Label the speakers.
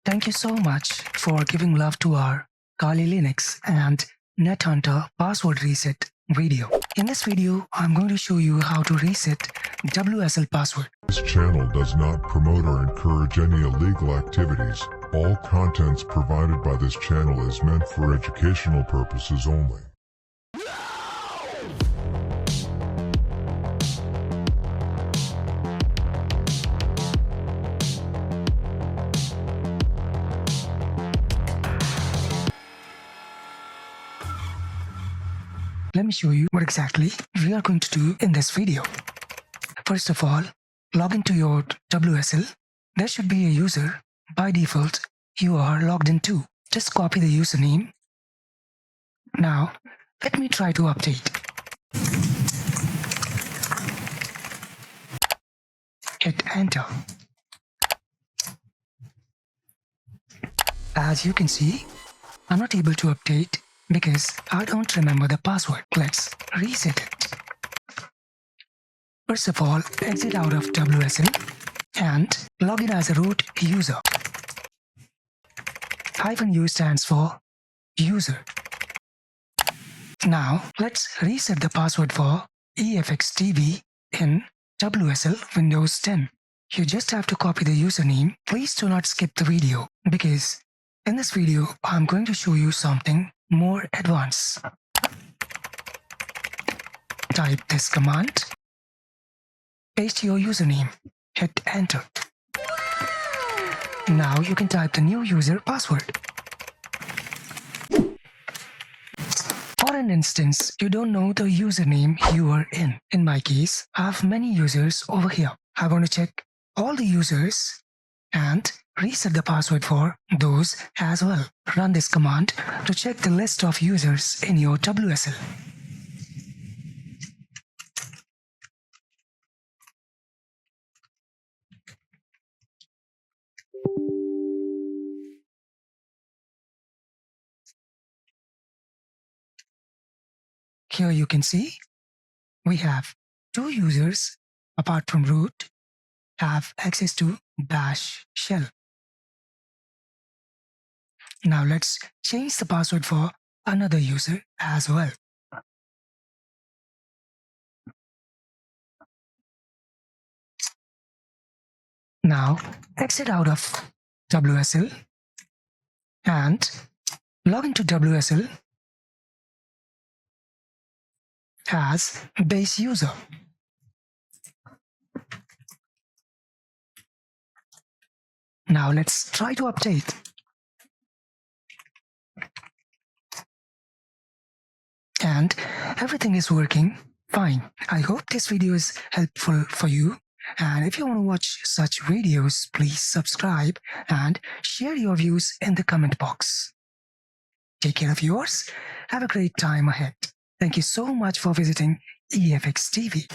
Speaker 1: Thank you so much for giving love to our Kali Linux and NetHunter password reset video. In this video, I'm going to show you how to reset WSL password.
Speaker 2: This channel does not promote or encourage any illegal activities. All contents provided by this channel is meant for educational purposes only.
Speaker 1: Let me show you what exactly we are going to do in this video. First of all, log into your WSL. There should be a user. By default, you are logged into. Just copy the username. Now, let me try to update. Hit enter. As you can see, I'm not able to update because I don't remember the password. Let's reset it. First of all, exit out of WSL and log in as a root user. -U stands for user. Now, let's reset the password for EFXTV in WSL Windows 10. You just have to copy the username. Please do not skip the video because in this video, I'm going to show you something more advanced. Type this command. Paste your username. Hit enter. Now you can type the new user password. For an instance, you don't know the username you are in. In my case, I have many users over here. I want to check all the users and reset the password for those as well. Run this command to check the list of users in your WSL. Here you can see we have 2 users apart from root have access to bash shell. Now let's change the password for another user as well. Now exit out of WSL and log into WSL as base user. Now let's try to update. And everything is working fine. I hope this video is helpful for you. And if you want to watch such videos, please subscribe and share your views in the comment box. Take care of yours. Have a great time ahead. Thank you so much for visiting EFX TV.